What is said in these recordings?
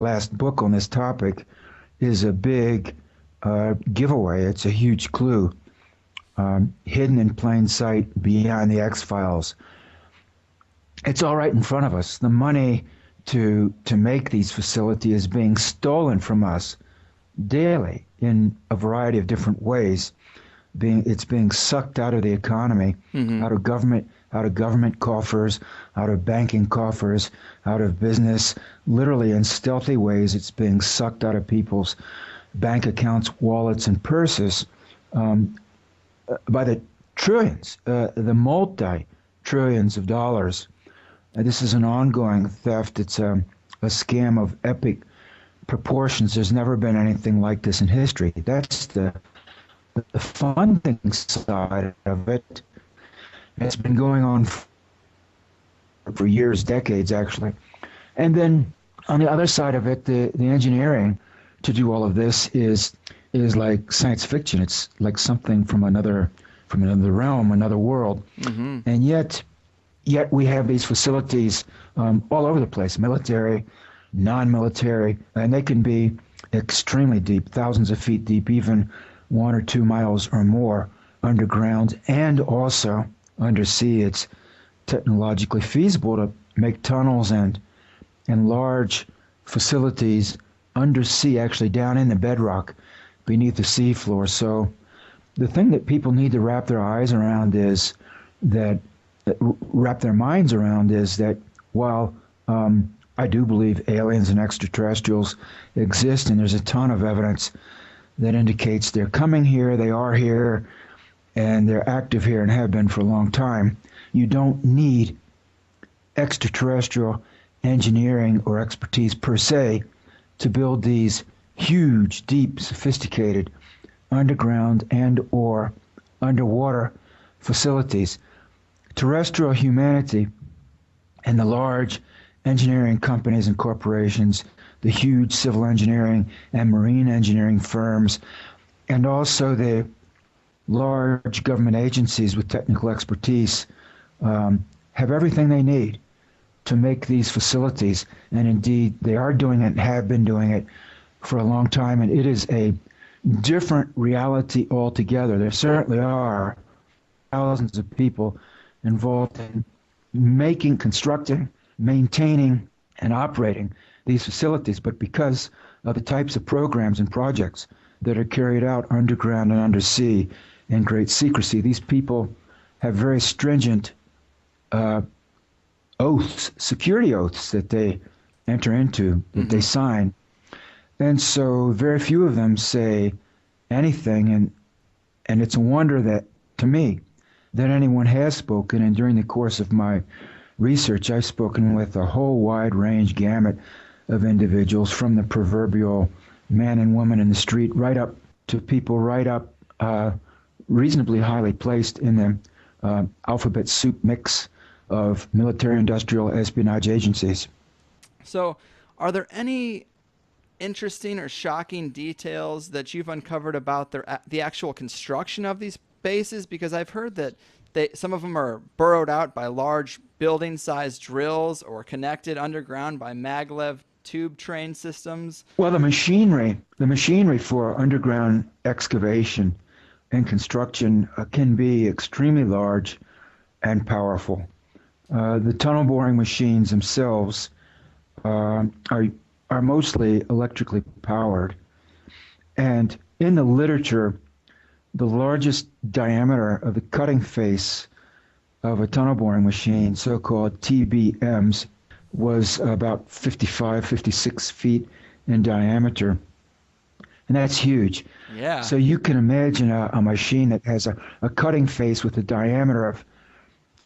last book on this topic is a big giveaway. It's a huge clue, hidden in plain sight beyond the X-Files. It's all right in front of us. The money to make these facilities is being stolen from us daily in a variety of different ways. It's being sucked out of the economy, out of government coffers, out of banking coffers, out of business. Literally in stealthy ways, it's being sucked out of people's bank accounts, wallets, and purses by the trillions, the multi-trillions of dollars. This is an ongoing theft. It's a scam of epic proportions. There's never been anything like this in history. That's the funding side of it. It's been going on for years, decades, actually. And then on the other side of it, the engineering to do all of this is like science fiction. It's like something from another realm, another world. And yet we have these facilities all over the place, military, non-military, and they can be extremely deep, thousands of feet deep, even 1 or 2 miles or more underground, and also undersea. It's technologically feasible to make tunnels and large facilities undersea, actually down in the bedrock beneath the seafloor. So the thing that people need to wrap their eyes around is that, wrap their minds around is that while I do believe aliens and extraterrestrials exist, and there's a ton of evidence that indicates they're coming here, they are here, and they're active here and have been for a long time. You don't need extraterrestrial engineering or expertise per se to build these huge, deep, sophisticated underground and or underwater facilities. Terrestrial humanity and the large engineering companies and corporations, the huge civil engineering and marine engineering firms, and also the large government agencies with technical expertise have everything they need to make these facilities. And indeed, they are doing it and have been doing it for a long time. And it is a different reality altogether. There certainly are thousands of people involved in making, constructing, maintaining, and operating these facilities. But because of the types of programs and projects that are carried out underground and undersea in great secrecy, these people have very stringent oaths, security oaths that they enter into, that they sign. And so very few of them say anything, and it's a wonder that, to me, that anyone has spoken. And during the course of my research, I've spoken with a whole wide range gamut of individuals, from the proverbial man and woman in the street right up to people right up reasonably highly placed in the alphabet soup mix of military-industrial espionage agencies. So are there any interesting or shocking details that you've uncovered about the actual construction of these bases? Because I've heard that some of them are burrowed out by large building-sized drills or connected underground by MagLev tube train systems. Well, the machinery for underground excavation and construction can be extremely large and powerful. The tunnel boring machines themselves are mostly electrically powered. And in the literature, the largest diameter of the cutting face of a tunnel boring machine, so-called TBMs, was about 55, 56 feet in diameter. And that's huge. Yeah. So you can imagine a machine that has a cutting face with a diameter of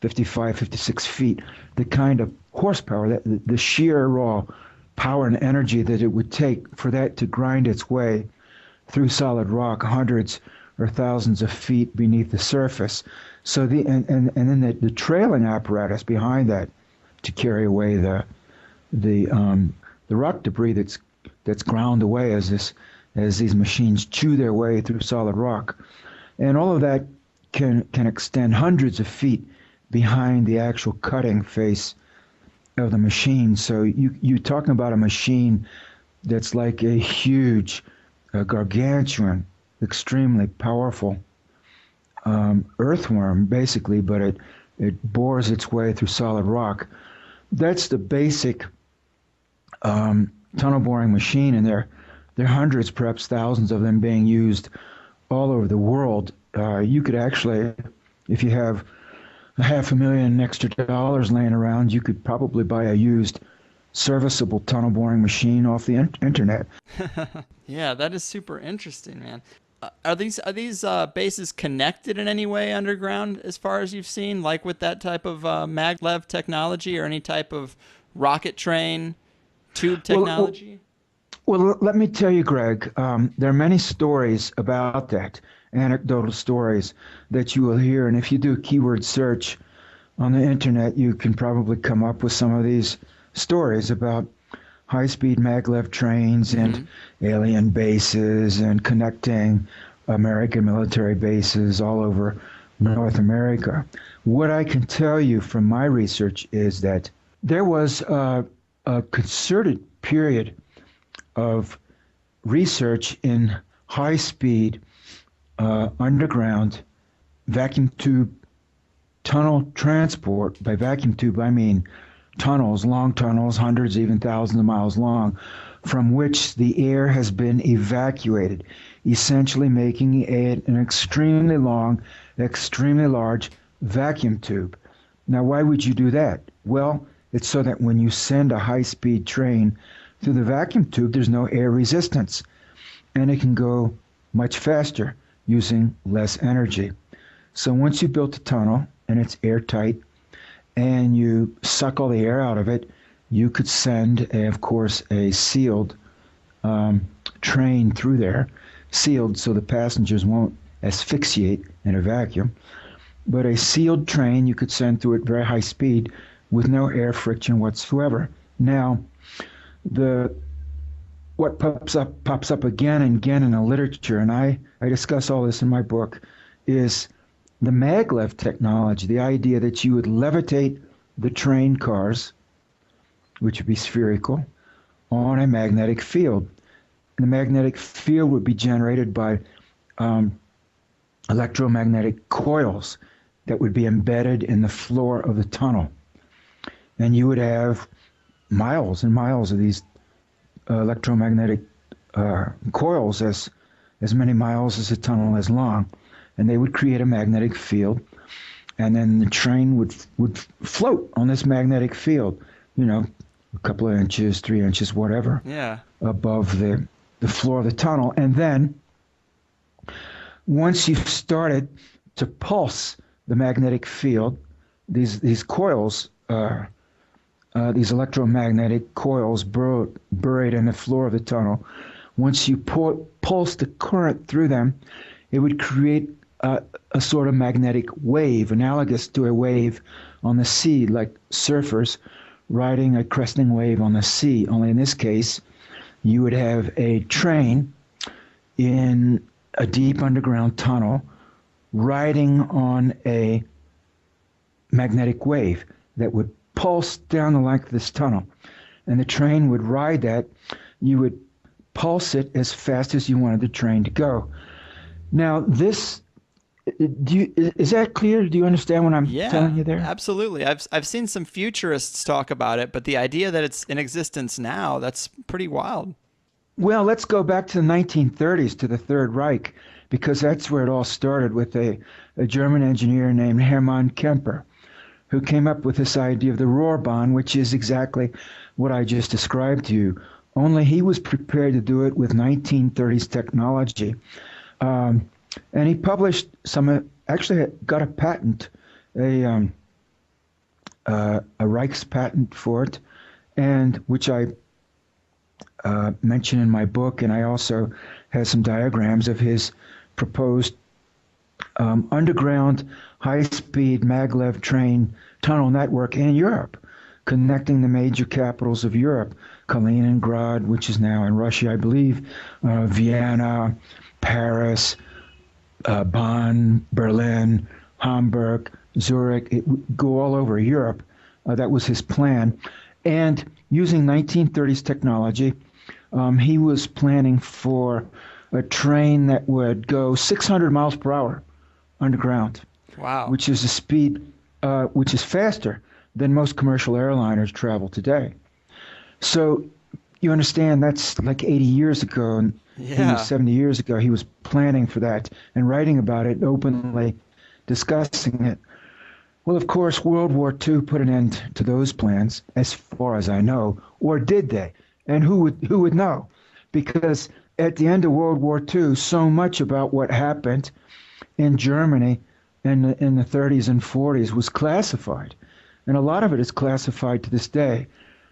55, 56 feet, the kind of horsepower, the sheer raw power and energy that it would take for that to grind its way through solid rock hundreds or thousands of feet beneath the surface. So and then the trailing apparatus behind that to carry away the rock debris that's ground away as these machines chew their way through solid rock. And all of that can extend hundreds of feet behind the actual cutting face of the machine. So you're talking about a machine that's like a huge, gargantuan, extremely powerful earthworm, basically, but it bores its way through solid rock. That's the basic tunnel boring machine, and there are hundreds, perhaps thousands of them being used all over the world. You could actually, if you have $500,000 extra dollars laying around, you could probably buy a used serviceable tunnel boring machine off the internet. Yeah, that is super interesting, man. Are these bases connected in any way underground, as far as you've seen, like with that type of maglev technology or any type of rocket train tube Well, well, technology? well, let me tell you, Greg, there are many stories about that, anecdotal stories that you will hear. And if you do a keyword search on the internet, you can probably come up with some of these stories about high-speed maglev trains and Mm-hmm. alien bases and connecting American military bases all over North America. What I can tell you from my research is that there was a concerted period of research in high-speed underground vacuum tube tunnel transport. By vacuum tube, I mean tunnels, long tunnels, hundreds, even thousands of miles long, from which the air has been evacuated, essentially making an extremely long, extremely large vacuum tube. Now, why would you do that? Well, it's so that when you send a high-speed train through the vacuum tube, there's no air resistance, and it can go much faster using less energy. So once you built a tunnel and it's airtight and you suck all the air out of it, you could send, of course, a sealed train through there, sealed so the passengers won't asphyxiate in a vacuum. But a sealed train you could send through at very high speed with no air friction whatsoever. Now, the what pops up again and again in the literature, and I discuss all this in my book, is the maglev technology, the idea that you would levitate the train cars, which would be spherical, on a magnetic field. And the magnetic field would be generated by electromagnetic coils that would be embedded in the floor of the tunnel. And you would have miles and miles of these electromagnetic coils, as many miles as the tunnel is long, and they would create a magnetic field, and then the train would float on this magnetic field, a couple of inches, 3 inches, whatever, Yeah. above the floor of the tunnel. And then once you've started to pulse the magnetic field, these coils, these electromagnetic coils buried in the floor of the tunnel, once you pulse the current through them, it would create a sort of magnetic wave, analogous to a wave on the sea, like surfers riding a cresting wave on the sea. Only in this case, you would have a train in a deep underground tunnel riding on a magnetic wave that would pulse down the length of this tunnel. And the train would ride that. You would pulse it as fast as you wanted the train to go. Now, is that clear? Do you understand what I'm telling Yeah, you there? absolutely. I've seen some futurists talk about it, but the idea that it's in existence now, that's pretty wild. Well, let's go back to the 1930s, to the Third Reich, because that's where it all started with a German engineer named Hermann Kemper, who came up with this idea of the Rohrbahn, which is exactly what I just described to you. Only he was prepared to do it with 1930s technology. And he published actually got a patent, a Reich's patent for it, and which I mention in my book, and I also have some diagrams of his proposed underground high-speed maglev train tunnel network in Europe, connecting the major capitals of Europe, Kaliningrad, which is now in Russia, I believe, Vienna, Paris, Bonn, Berlin, Hamburg, Zurich. It would go all over Europe. That was his plan. And using 1930s technology, He was planning for a train that would go 600 miles per hour underground, Wow. which is a speed which is faster than most commercial airliners travel today. So you understand that's like 80 years ago, and Yeah. 70 years ago, he was planning for that and writing about it, openly discussing it. Well, of course, World War II put an end to those plans, as far as I know, or did they? And who would know? Because at the end of World War II, so much about what happened in Germany in the 30s and 40s was classified, and a lot of it is classified to this day.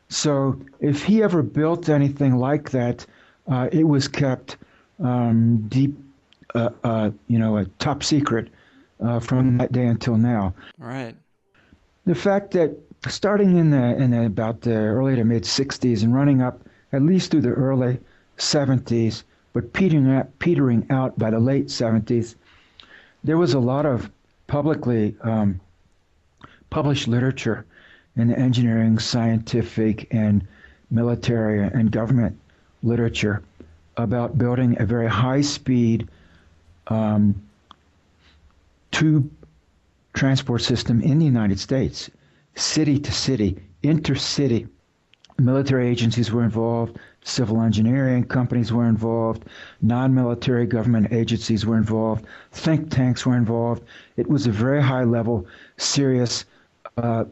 So if he ever built anything like that, it was kept deep, top secret from that day until now. Right. The fact that starting in about the early to mid 60s and running up at least through the early 70s, but petering out by the late 70s, there was a lot of publicly published literature in the engineering, scientific, and military and government literature about building a very high-speed tube transport system in the United States, city to city, intercity. Military agencies were involved, civil engineering companies were involved, non-military government agencies were involved, think tanks were involved. It was a very high-level, serious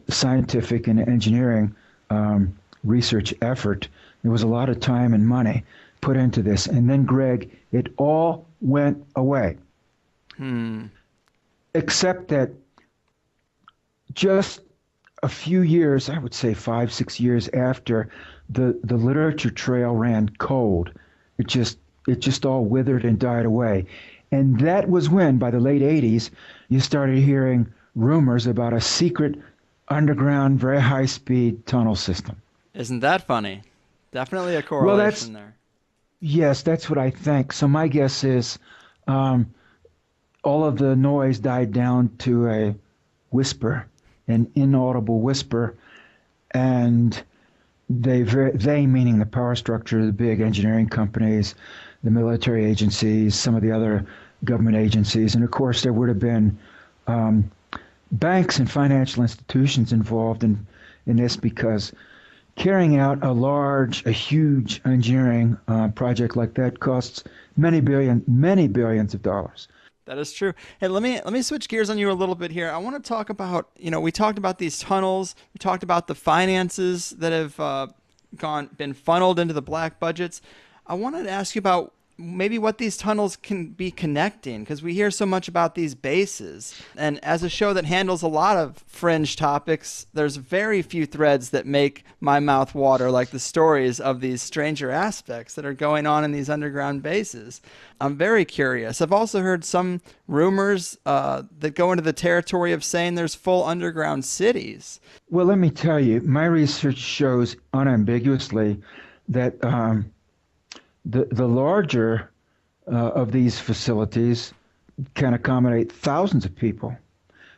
scientific and engineering research effort. There was a lot of time and money put into this. And then, Greg, it all went away. Except that just a few years, I would say 5, 6 years after, the literature trail ran cold. It just all withered and died away. And that was when, by the late 80s, you started hearing rumors about a secret underground, very high-speed tunnel system. Isn't that funny? Definitely a correlation there. Yes, that's what I think. So my guess is all of the noise died down to a whisper, an inaudible whisper, and they meaning the power structure, the big engineering companies, the military agencies, some of the other government agencies, and of course there would have been banks and financial institutions involved in this, because carrying out a huge engineering project like that costs many billions of dollars. That is true. Hey, let me switch gears on you a little bit here. I want to talk about, we talked about these tunnels. We talked about the finances that have been funneled into the black budgets. I wanted to ask you about maybe what these tunnels can be connecting, because we hear so much about these bases. And as a show that handles a lot of fringe topics, there's very few threads that make my mouth water, like the stories of these stranger aspects that are going on in these underground bases. I'm very curious. I've also heard some rumors that go into the territory of saying there's full underground cities. Well, let me tell you, my research shows unambiguously that the larger of these facilities can accommodate thousands of people.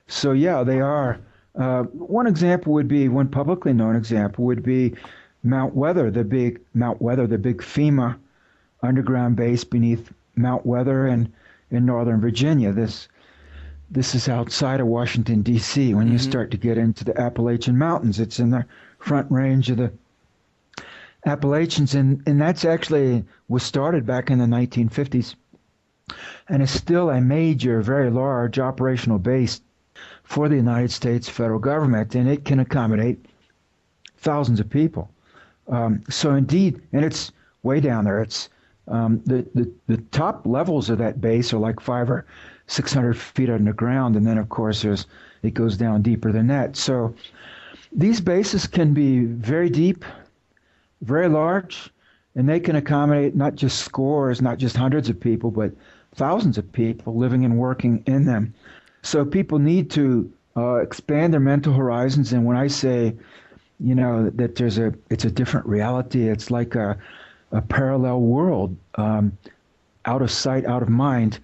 So yeah, they are. One publicly known example would be Mount Weather, the big FEMA underground base beneath Mount Weather in Northern Virginia. This is outside of Washington, D.C. When you start to get into the Appalachian Mountains, it's in the front range of the Appalachians, and that's actually was started back in the 1950s and is still a major, very large operational base for the United States federal government, and it can accommodate thousands of people. So indeed, and it's way down there. It's the top levels of that base are like 500 or 600 feet underground, and then of course it goes down deeper than that. So these bases can be very deep, very large, and they can accommodate not just scores, not just hundreds of people, but thousands of people living and working in them. So people need to expand their mental horizons. And when I say, that it's a different reality, it's like a parallel world, out of sight, out of mind.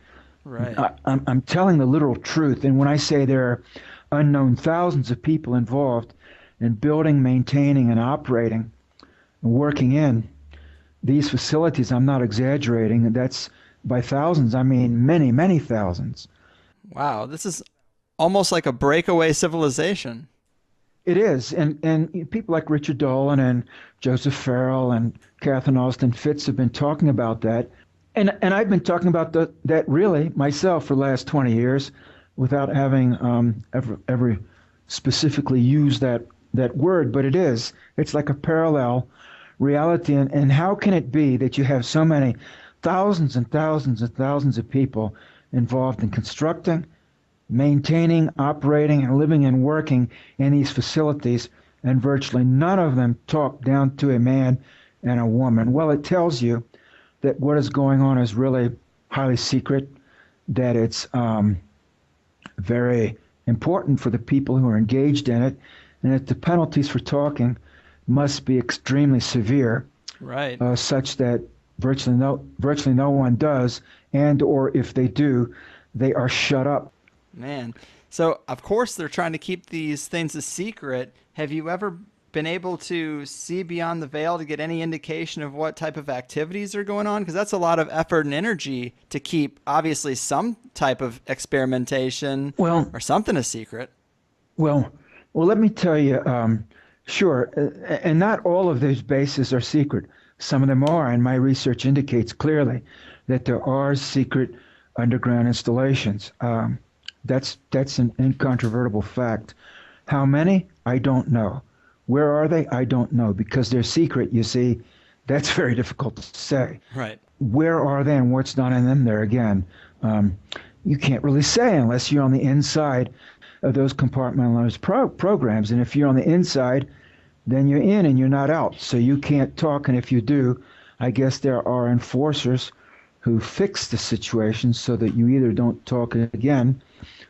Right. I'm telling the literal truth. And when I say there are unknown thousands of people involved in building, maintaining, and operating, working in these facilities, I'm not exaggerating, that's by thousands, I mean many, many thousands. Wow, this is almost like a breakaway civilization. It is, and people like Richard Dolan and Joseph Farrell and Catherine Austin Fitts have been talking about that, and I've been talking about that really myself for the last 20 years, without having ever specifically used that word. But it's like a parallel reality, and how can it be that you have so many thousands and thousands and thousands of people involved in constructing, maintaining, operating, and living and working in these facilities, and virtually none of them talk down to a man and a woman? Well, it tells you that what is going on is really highly secret, that it's very important for the people who are engaged in it, and that the penalties for talking must be extremely severe, Right. such that virtually no one does, and or if they do, they are shut up. Man. So, of course, they're trying to keep these things a secret. Have you ever been able to see beyond the veil to get any indication of what type of activities are going on? Because that's a lot of effort and energy to keep, obviously, some type of experimentation or something a secret. Well, let me tell you, sure, and not all of those bases are secret. Some of them are, and my research indicates clearly that there are secret underground installations. That's an incontrovertible fact. How many? I don't know. Where are they? I don't know, because they're secret, you see. That's very difficult to say. Right. Where are they and what's done in them? There again, you can't really say unless you're on the inside of those compartmentalized programs. And if you're on the inside, then you're in and you're not out. So you can't talk. And if you do, I guess there are enforcers who fix the situation so that you either don't talk again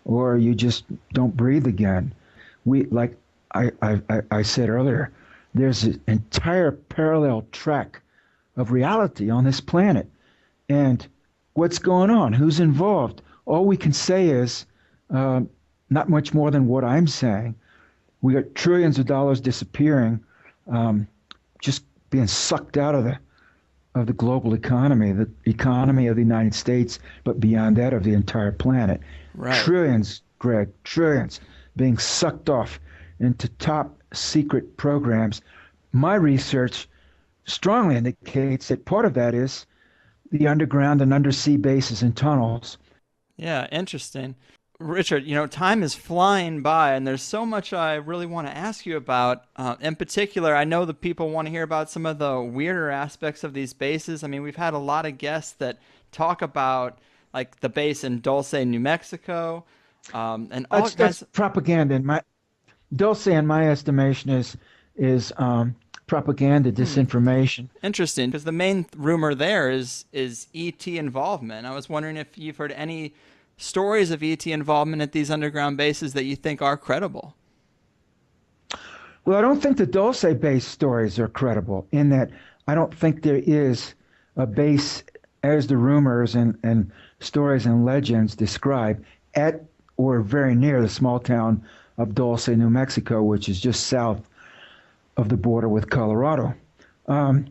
or you just don't breathe again. Like I said earlier, there's an entire parallel track of reality on this planet. And what's going on? Who's involved? All we can say is not much more than what I'm saying. We got trillions of dollars disappearing, just being sucked out of the global economy, the economy of the United States, but beyond that, of the entire planet. Right. Trillions, Greg, trillions being sucked off into top secret programs. My research strongly indicates that part of that is the underground and undersea bases and tunnels. Yeah, interesting. Richard, time is flying by, and there's so much I really want to ask you about. In particular, I know that people want to hear about some of the weirder aspects of these bases. I mean, we've had a lot of guests that talk about, like, the base in Dulce, New Mexico, and all That's kinds. propaganda. Dulce, in my estimation, is propaganda, disinformation. Interesting, because the main rumor there is ET involvement. I was wondering if you've heard any stories of ET involvement at these underground bases that you think are credible. Well, I don't think the Dulce base stories are credible, in that I don't think there is a base, as the rumors and stories and legends describe, at or very near the small town of Dulce, New Mexico, which is just south of the border with Colorado. Are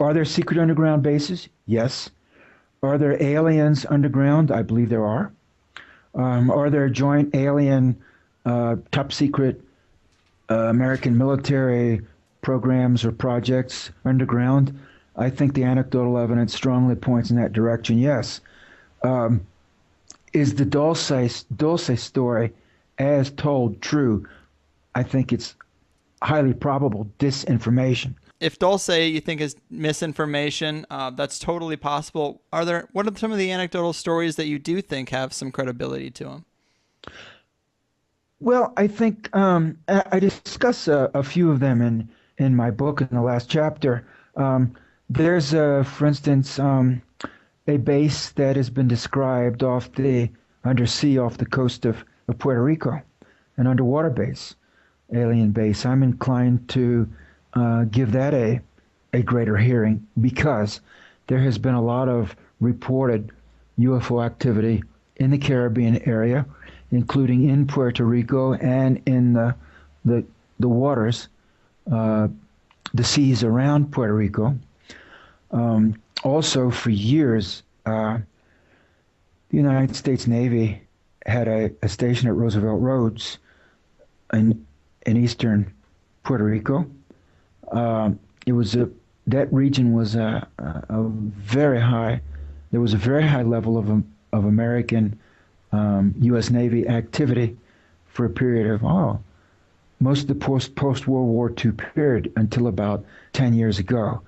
there secret underground bases? Yes. Are there aliens underground? I believe there are. Are there joint alien, top secret American military programs or projects underground? I think the anecdotal evidence strongly points in that direction, yes. Is the Dulce story as told true? I think it's highly probable disinformation. If Dulce you think is misinformation, that's totally possible. What are some of the anecdotal stories that you do think have some credibility to them? Well, I think I discuss a few of them in my book in the last chapter. There's, for instance, a base that has been described undersea off the coast of Puerto Rico, an underwater base, alien base. I'm inclined to give that a greater hearing, because there has been a lot of reported UFO activity in the Caribbean area, including in Puerto Rico and in the waters, the seas around Puerto Rico. Also, for years, the United States Navy had a station at Roosevelt Roads in eastern Puerto Rico. It was that region was a very high. There was a very high level of American U.S. Navy activity for a period of most of the post World War II period until about 10 years ago.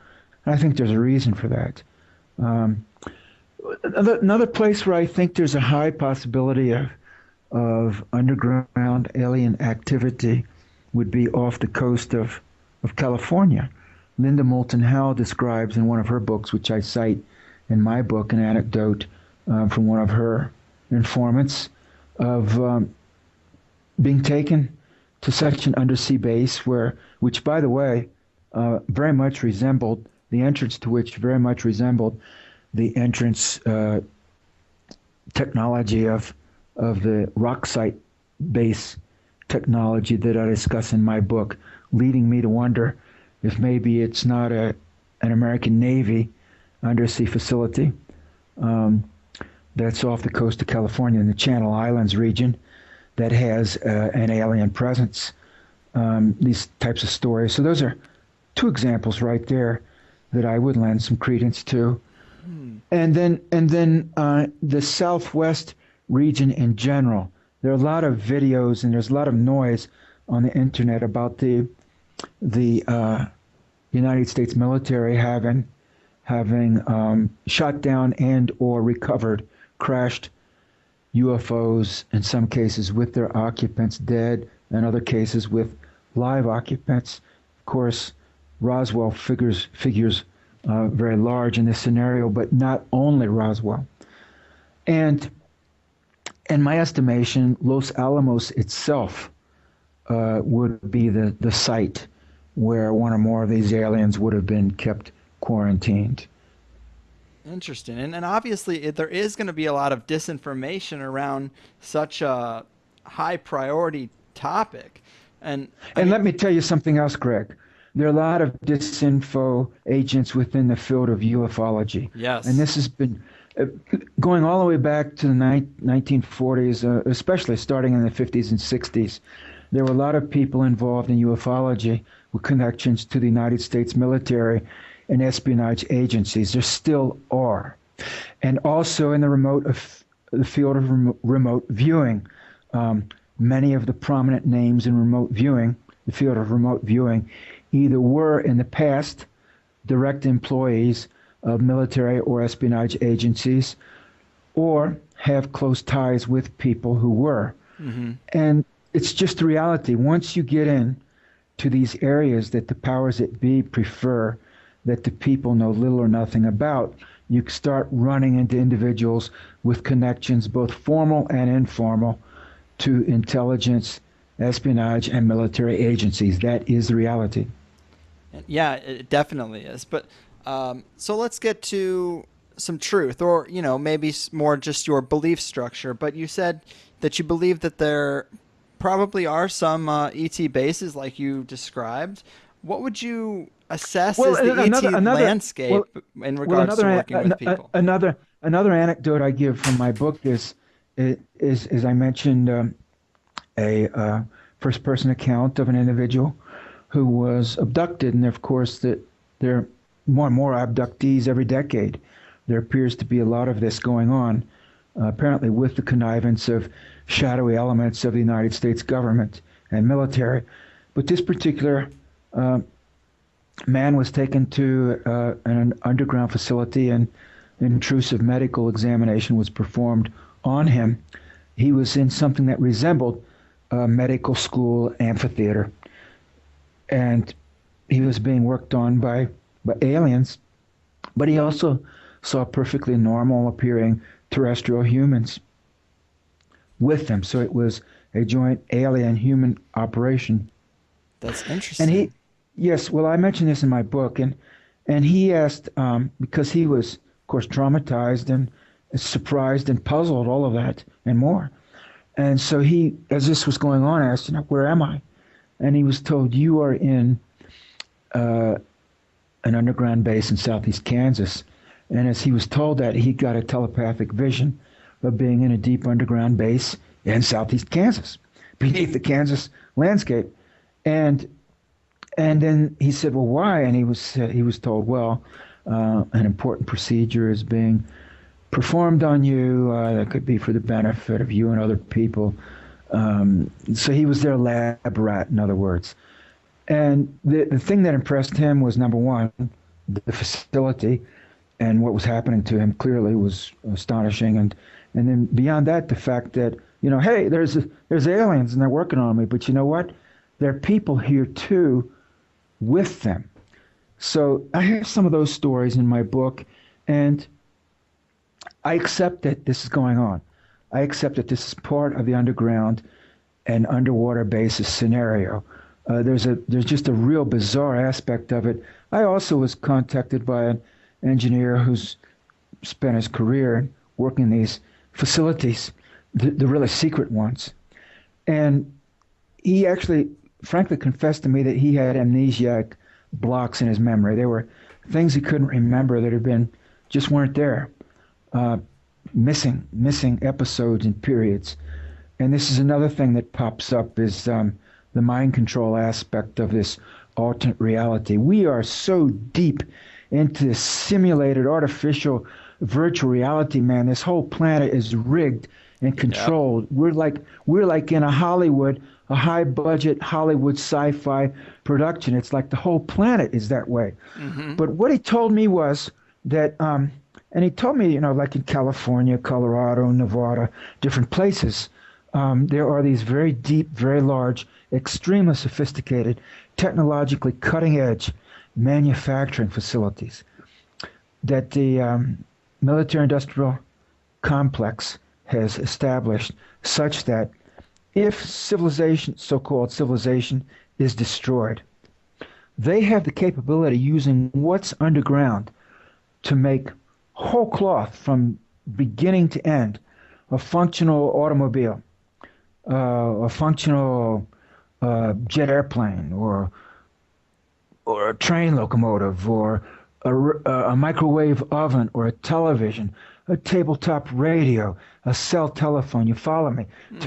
And I think there's a reason for that. Another place where I think there's a high possibility of underground alien activity would be off the coast of California. Linda Moulton Howe describes in one of her books, which I cite in my book, an anecdote from one of her informants of being taken to such an undersea base which by the way, very much resembled, the entrance to which very much resembled the entrance technology of the rock site base technology that I discuss in my book, leading me to wonder if maybe it's not an American Navy undersea facility that's off the coast of California in the Channel Islands region that has an alien presence. These types of stories. So those are two examples right there that I would lend some credence to. And then the Southwest region in general. There are a lot of videos and there's a lot of noise on the internet about the United States military having shot down and or recovered crashed UFOs, in some cases with their occupants dead, and other cases with live occupants. Of course, Roswell figures very large in this scenario, but not only Roswell. And in my estimation, Los Alamos itself would be the site where one or more of these aliens would have been kept quarantined. Interesting. And obviously, there is going to be a lot of disinformation around such a high priority topic. And let me tell you something else, Greg. There are a lot of disinfo agents within the field of ufology. Yes. And this has been going all the way back to the 1940s, especially starting in the 50s and 60s. There were a lot of people involved in ufology with connections to the United States military and espionage agencies. There still are. And also in the field of remote viewing. Many of the prominent names in remote viewing, the field of remote viewing, either were in the past direct employees of military or espionage agencies or have close ties with people who were. Mm-hmm. And it's just the reality. Once you get in to these areas that the powers that be prefer, that the people know little or nothing about, you start running into individuals with connections, both formal and informal, to intelligence, espionage, and military agencies. That is the reality. Yeah, it definitely is. But so let's get to some truth, or maybe more just your belief structure. But you said that you believe that there probably are some ET bases like you described. What would you assess as the ET landscape in regards to working with people? Another anecdote I give from my book is as I mentioned, a first-person account of an individual who was abducted, and of course that there are more and more abductees every decade. There appears to be a lot of this going on, apparently with the connivance of shadowy elements of the United States government and military. But this particular man was taken to an underground facility, and an intrusive medical examination was performed on him. He was in something that resembled a medical school amphitheater, and he was being worked on by aliens, but he also saw perfectly normal appearing terrestrial humans with them. So it was a joint alien-human operation. That's interesting. And yes, well, I mentioned this in my book, and he asked, because he was, of course, traumatized and surprised and puzzled, all of that and more. And so he, as this was going on, asked, where am I? And he was told, you are in an underground base in southeast Kansas. And as he was told that, he got a telepathic vision of being in a deep underground base in southeast Kansas, beneath the Kansas landscape. And then he said, well, why? And he was told, well, an important procedure is being performed on you that could be for the benefit of you and other people. So he was their lab rat, in other words. And the thing that impressed him was, number one, the facility, and what was happening to him clearly was astonishing. And then beyond that, the fact that, hey, there's aliens and they're working on me, but you know what? There are people here too with them. So I have some of those stories in my book, and I accept that this is going on. I accept that this is part of the underground and underwater basis scenario. There's just a real bizarre aspect of it. I also was contacted by an engineer who's spent his career working in these facilities, the really secret ones. And he actually, frankly, confessed to me that he had amnesiac blocks in his memory. There were things he couldn't remember that had been, just weren't there. Missing episodes and periods. And this is another thing that pops up is the mind control aspect of this alternate reality. We are so deep into this simulated, artificial, virtual reality, man. This whole planet is rigged and controlled. Yep. We're like in a high-budget Hollywood sci-fi production. It's like the whole planet is that way. Mm-hmm. But what he told me was that, and he told me, like in California, Colorado, Nevada, different places, there are these very deep, very large, extremely sophisticated, technologically cutting-edge manufacturing facilities that the military-industrial complex has established, such that if civilization, so-called civilization, is destroyed, they have the capability, using what's underground, to make whole cloth from beginning to end, a functional automobile, a functional jet airplane, or a train locomotive, or a microwave oven, or a television, a tabletop radio, a cell telephone. You follow me? Mm-hmm.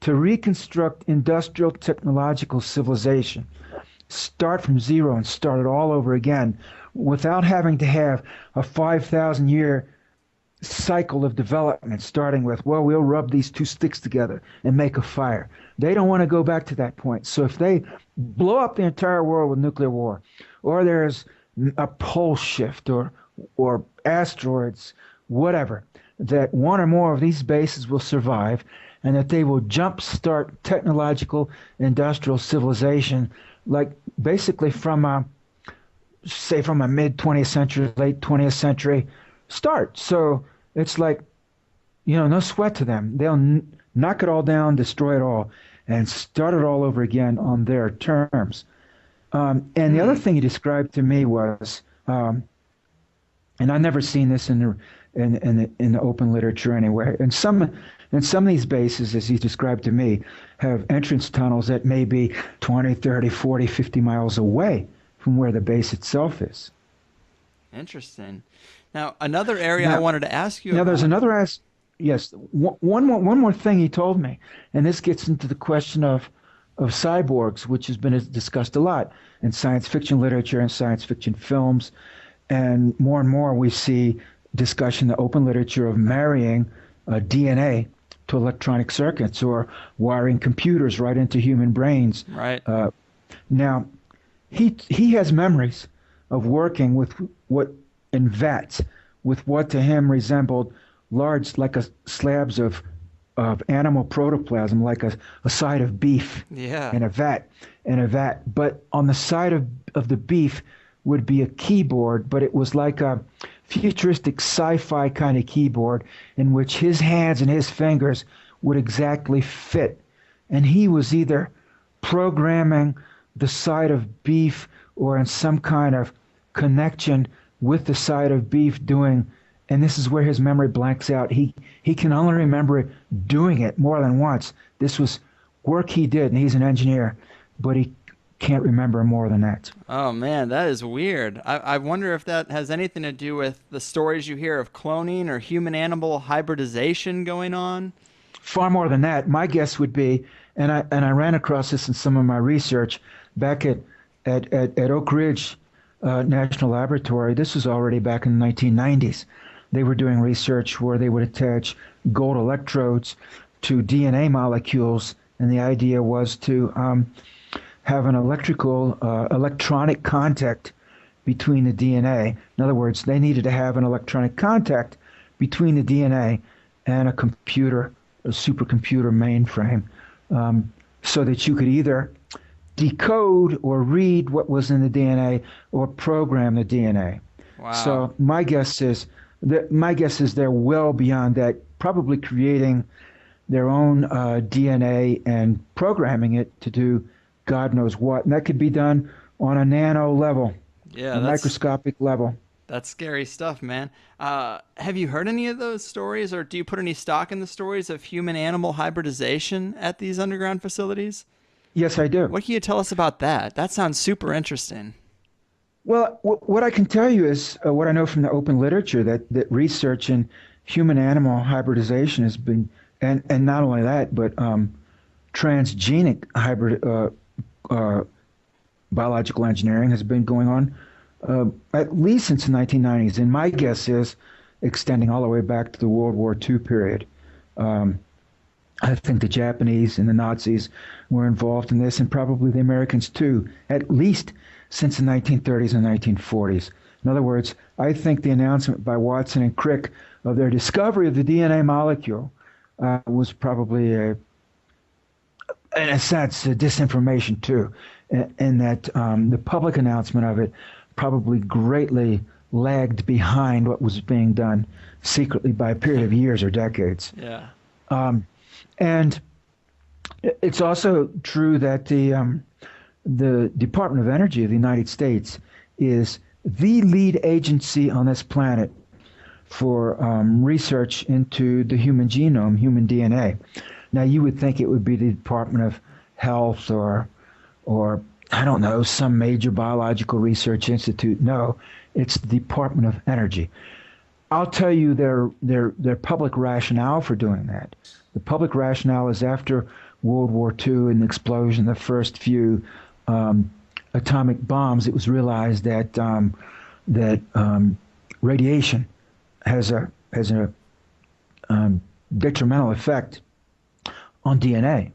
To reconstruct industrial technological civilization, start from zero and start it all over again, without having to have a 5,000-year cycle of development, starting with, well, we'll rub these two sticks together and make a fire. They don't want to go back to that point. So if they blow up the entire world with nuclear war, or there's a pole shift, or asteroids, whatever, that one or more of these bases will survive, and that they will jumpstart technological industrial civilization, like basically from a mid-20th century, late 20th century start. So it's like, no sweat to them. They'll knock it all down, destroy it all, and start it all over again on their terms. And the other thing he described to me was, and I've never seen this in the open literature anywhere, and some of these bases, as he described to me, have entrance tunnels that may be 20, 30, 40, 50 miles away from where the base itself is. Interesting. Now, another area I wanted to ask you about. There's another yes, one more thing he told me, and this gets into the question of cyborgs, which has been discussed a lot in science fiction literature and science fiction films, and more we see discussion in the open literature of marrying DNA to electronic circuits, or wiring computers right into human brains. Right. Now, he has memories of working with what in vats, with what to him resembled large, like slabs of animal protoplasm, like a side of beef in a vat. But on the side of the beef would be a keyboard, but it was like a futuristic sci-fi kind of keyboard in which his hands and his fingers would exactly fit. And he was either programming the side of beef or in some kind of connection with the side of beef doing, and this is where his memory blanks out. He can only remember doing it more than once. This was work he did, and he's an engineer, but he can't remember more than that. Oh man, that is weird. I wonder if that has anything to do with the stories you hear of cloning or human animal hybridization going on. Far more than that. My guess would be, and I ran across this in some of my research back at Oak Ridge National Laboratory. This was already back in the 1990s. They were doing research where they would attach gold electrodes to DNA molecules, and the idea was to have an electronic contact between the DNA. In other words, they needed to have an electronic contact between the DNA and a supercomputer mainframe, so that you could either decode or read what was in the DNA or program the DNA. Wow. So my guess is they're well beyond that, probably creating their own DNA and programming it to do God knows what. And that could be done on a nano level, Yeah, a microscopic level. that's scary stuff, man. Have you heard any of those stories, or do you put any stock in the stories of human-animal hybridization at these underground facilities? Yes, I do. What can you tell us about that? That sounds super interesting. Well, what I can tell you is what I know from the open literature, that research in human-animal hybridization has been, and not only that, but transgenic hybrid biological engineering has been going on at least since the 1990s. And my guess is extending all the way back to the World War II period. I think the Japanese and the Nazis were involved in this, and probably the Americans too, at least since the 1930s and 1940s. In other words, I think the announcement by Watson and Crick of their discovery of the DNA molecule was probably, in a sense, disinformation too, and that the public announcement of it probably greatly lagged behind what was being done secretly by a period of years or decades. Yeah. And it's also true that the Department of Energy of the United States is the lead agency on this planet for research into the human genome, human DNA. Now, you would think it would be the Department of Health or I don't know, some major biological research institute. No, it's the Department of Energy. I'll tell you their public rationale for doing that. The public rationale is after World War II and the explosion of the first few atomic bombs, it was realized that radiation has a detrimental effect on DNA,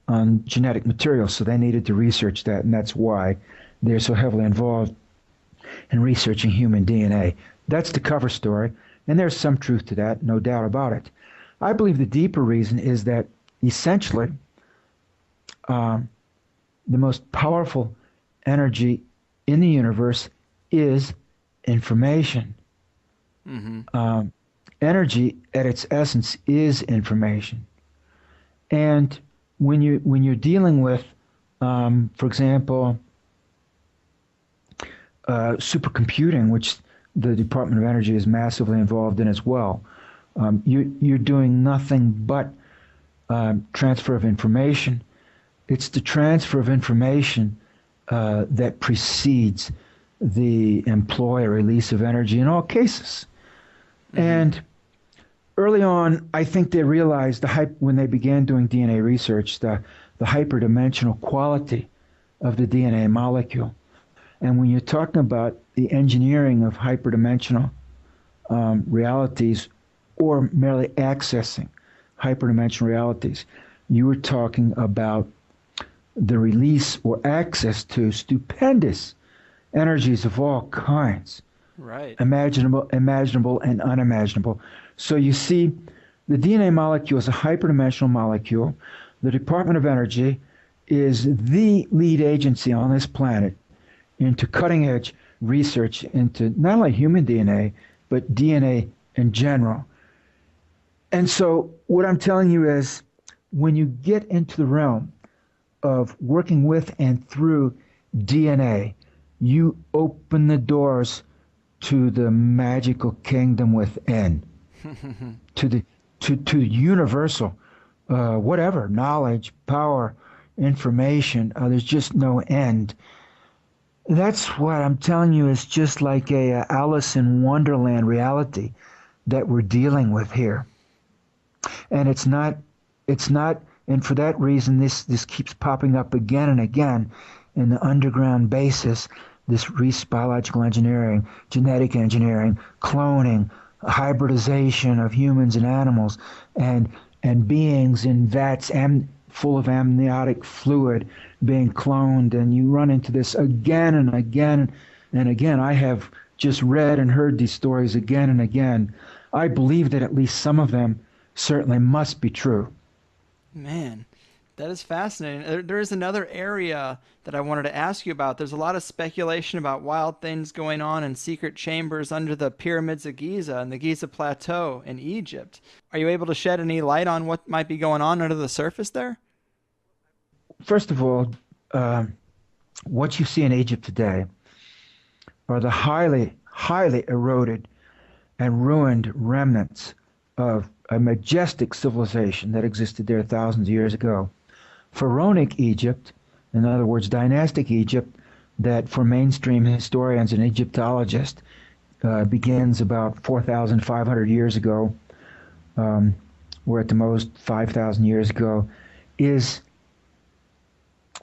on genetic material. So they needed to research that, and that's why they're so heavily involved in researching human DNA. That's the cover story, and there's some truth to that, no doubt about it. I believe the deeper reason is that essentially the most powerful energy in the universe is information. Mm-hmm. Energy at its essence is information. And when you're dealing with, for example, supercomputing, which the Department of Energy is massively involved in as well, you're doing nothing but transfer of information. It's the transfer of information that precedes the employ or release of energy in all cases. Mm-hmm. And early on, I think they realized when they began doing DNA research, the hyperdimensional quality of the DNA molecule. And when you're talking about the engineering of hyperdimensional realities, or merely accessing hyperdimensional realities, you were talking about the release or access to stupendous energies of all kinds, right? Imaginable and unimaginable. So you see, the DNA molecule is a hyperdimensional molecule. The Department of Energy is the lead agency on this planet into cutting-edge research into not only human DNA, but DNA in general. And so what I'm telling you is, when you get into the realm of working with and through DNA, you open the doors to the magical kingdom within, to universal, whatever, knowledge, power, information. There's just no end. That's what I'm telling you is just like a Alice in Wonderland reality that we're dealing with here. And and for that reason, this keeps popping up again and again in the underground basis, this biological engineering, genetic engineering, cloning, hybridization of humans and animals, and beings in vats full of amniotic fluid being cloned, and you run into this again and again and again. I have just read and heard these stories again and again. I believe that at least some of them certainly must be true. Man, that is fascinating. There is another area that I wanted to ask you about. There's a lot of speculation about wild things going on in secret chambers under the pyramids of Giza and the Giza Plateau in Egypt. Are you able to shed any light on what might be going on under the surface there? First of all, what you see in Egypt today are the highly, highly eroded and ruined remnants of a majestic civilization that existed there thousands of years ago. Pharaonic Egypt, in other words, dynastic Egypt, that for mainstream historians and Egyptologists begins about 4,500 years ago, or at the most 5,000 years ago, is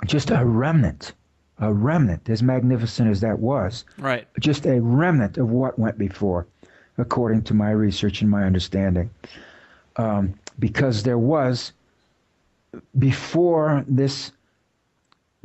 just a remnant, as magnificent as that was. Right. Just a remnant of what went before, according to my research and my understanding. Because there was, before this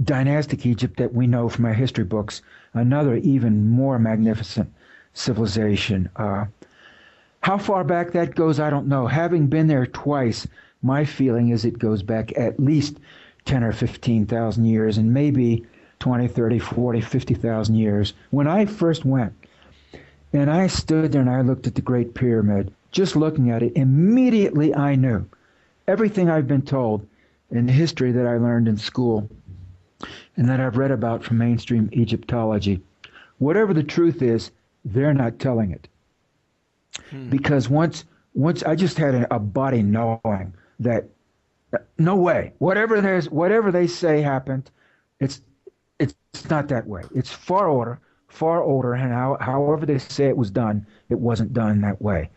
dynastic Egypt that we know from our history books, another even more magnificent civilization. How far back that goes, I don't know. Having been there twice, my feeling is it goes back at least 10 or 15,000 years, and maybe 20, 30, 40, 50,000 years. When I first went, and I stood there and I looked at the Great Pyramid, just looking at it, immediately I knew everything I've been told in the history that I learned in school and that I've read about from mainstream Egyptology. Whatever the truth is, they're not telling it. Because once I just had a body knowing that no way, whatever they say happened, it's not that way. It's far older, and however they say it was done, it wasn't done that way.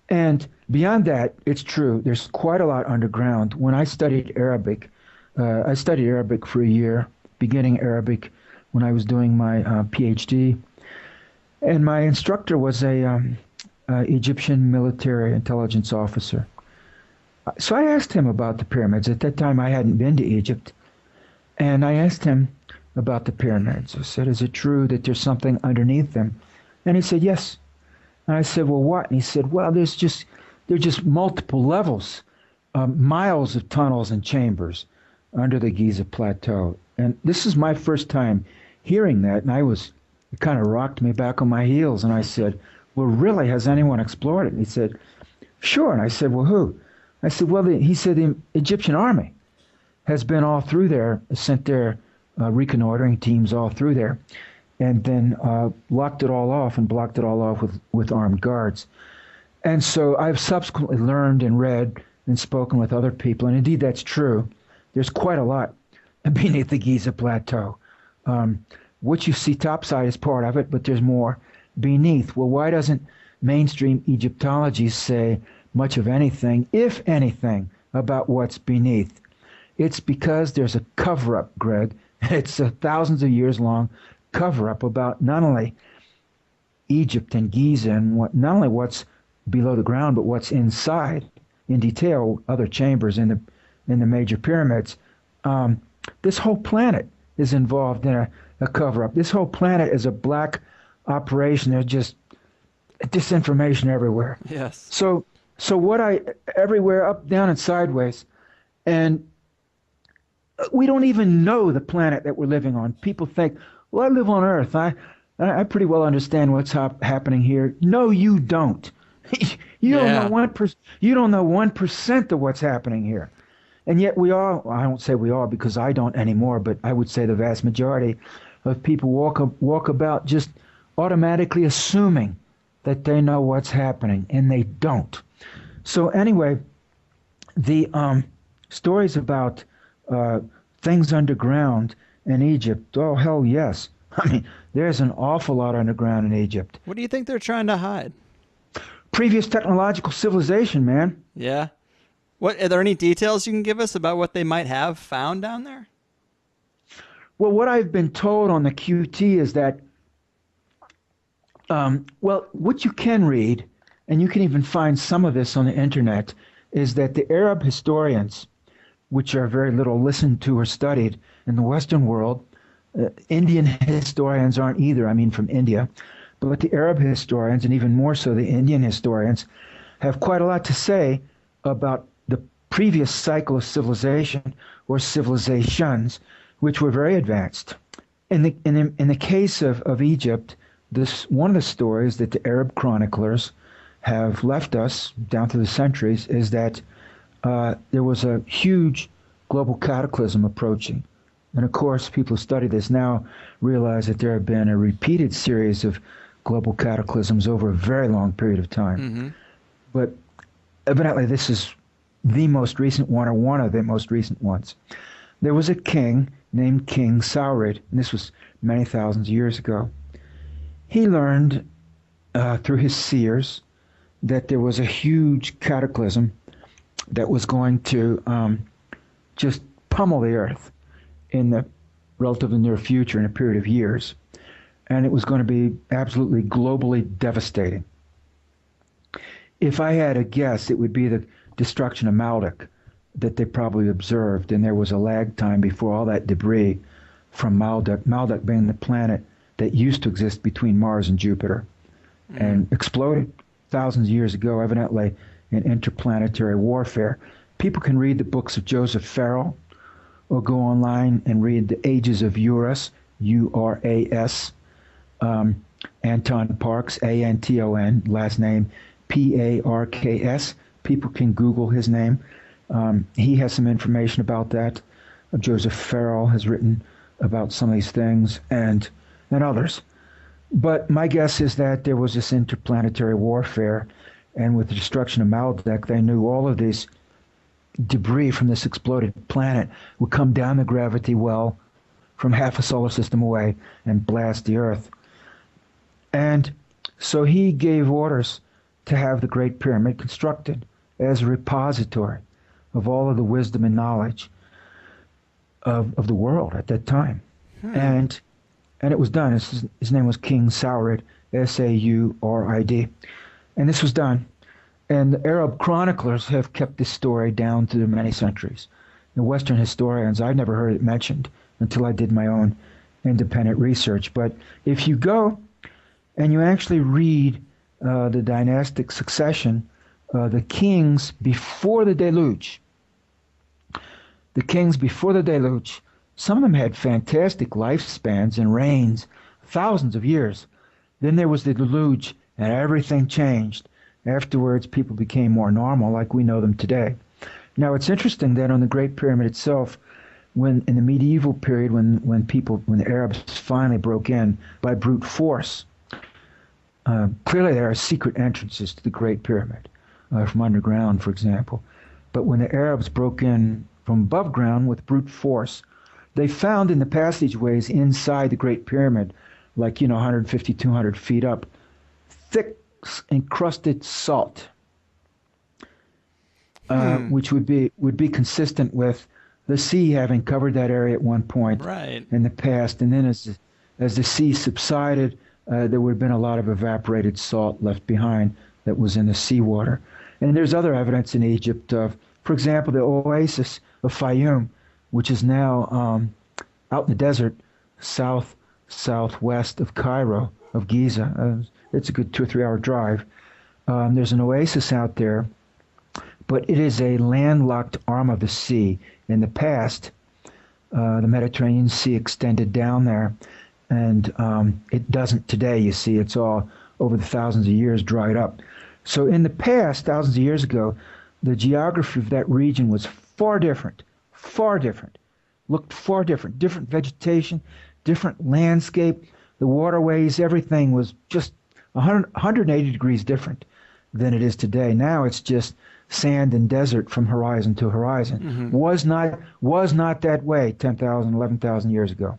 And beyond that, it's true. There's quite a lot underground. When I studied Arabic for a year, beginning Arabic, when I was doing my PhD, and my instructor was a Egyptian military intelligence officer. So I asked him about the pyramids. At that time, I hadn't been to Egypt, and I asked him about the pyramids. I said, "Is it true that there's something underneath them?" And he said, "Yes." And I said, "Well, what?" And he said, "Well, they're just multiple levels, miles of tunnels and chambers under the Giza Plateau." And this is my first time hearing that, and it kind of rocked me back on my heels. And I said, "Well, really, has anyone explored it?" And he said, "Sure." And I said, "Well, who?" I said, "Well, he said the Egyptian army has been all through there, sent their reconnoitering teams all through there, and then locked it all off and blocked it all off with armed guards." And so I've subsequently learned and read and spoken with other people, and indeed that's true. There's quite a lot beneath the Giza Plateau. What you see topside is part of it, but there's more beneath. Well, why doesn't mainstream Egyptology say much of anything, if anything, about what's beneath? It's because there's a cover-up, Greg. It's a thousands of years long cover-up about not only Egypt and Giza and not only what's below the ground, but what's inside, in detail, other chambers in the major pyramids. This whole planet is involved in a cover-up. This whole planet is a black operation. There's just disinformation everywhere. Yes. So everywhere, up, down, and sideways, and we don't even know the planet that we're living on. People think, well, I live on Earth. I pretty well understand what's happening here. No, you don't. You don't know 1%. You don't know 1% of what's happening here, and yet we all. I don't say we all because I don't anymore, but I would say the vast majority of people walk about just automatically assuming that they know what's happening, and they don't. So anyway, the stories about things underground in Egypt. Oh, hell yes. I mean, there's an awful lot underground in Egypt. What do you think they're trying to hide? Previous technological civilization, man. Yeah. What are there any details you can give us about what they might have found down there? Well, what I've been told on the QT is that, well, what you can read, and you can even find some of this on the internet, is that the Arab historians, which are very little listened to or studied in the Western world, Indian historians aren't either, I mean from India, but the Arab historians, and even more so the Indian historians, have quite a lot to say about the previous cycle of civilization or civilizations, which were very advanced. In the case of Egypt, this one of the stories that the Arab chroniclers have left us down through the centuries is that there was a huge global cataclysm approaching. And of course, people who study this now realize that there have been a repeated series of global cataclysms over a very long period of time. Mm-hmm. But evidently, this is the most recent one, or one of the most recent ones. There was a king named King Sauder, and this was many thousands of years ago. He learned through his seers that there was a huge cataclysm that was going to just pummel the earth in the relatively near future, in a period of years. And it was going to be absolutely globally devastating. If I had a guess, it would be the destruction of Maldek that they probably observed, and there was a lag time before all that debris from Maldek being the planet that used to exist between Mars and Jupiter, and exploded thousands of years ago, evidently in interplanetary warfare. People can read the books of Joseph Farrell, or go online and read The Ages of Uras, U-R-A-S, Anton Parks, A-N-T-O-N, last name P-A-R-K-S. People can Google his name. He has some information about that. Joseph Farrell has written about some of these things, and others. But my guess is that there was this interplanetary warfare, and with the destruction of Maldek, they knew all of these debris from this exploded planet would come down the gravity well from half a solar system away and blast the Earth. And so he gave orders to have the Great Pyramid constructed as a repository of all of the wisdom and knowledge of the world at that time. And it was done. His name was King Saurid, S-A-U-R-I-D. And this was done. And the Arab chroniclers have kept this story down through many centuries. The Western historians, I've never heard it mentioned until I did my own independent research. But if you go and you actually read the dynastic succession, the kings before the deluge, some of them had fantastic lifespans and reigns, thousands of years. Then there was the deluge, and everything changed. Afterwards, people became more normal, like we know them today. Now, it's interesting that on the Great Pyramid itself, when in the medieval period, when the Arabs finally broke in by brute force, clearly there are secret entrances to the Great Pyramid from underground, for example. But when the Arabs broke in from above ground with brute force, they found in the passageways inside the Great Pyramid, like 150, 200 feet up, thick encrusted salt, which would be consistent with the sea having covered that area at one point in the past, and then as the sea subsided, there would have been a lot of evaporated salt left behind that was in the seawater. And there's other evidence in Egypt of, for example, the oasis of Fayum, which is now out in the desert southwest of Cairo, of Giza. It's a good 2 or 3 hour drive. There's an oasis out there, but it is a landlocked arm of the sea. In the past, the Mediterranean Sea extended down there, and it doesn't today. You see, it's all over the thousands of years dried up. So in the past, thousands of years ago, the geography of that region was far different, looked far different vegetation, different landscape, the waterways, everything was just 180 degrees different than it is today. Now it's just sand and desert from horizon to horizon. Was not that way 10,000, 11,000 years ago.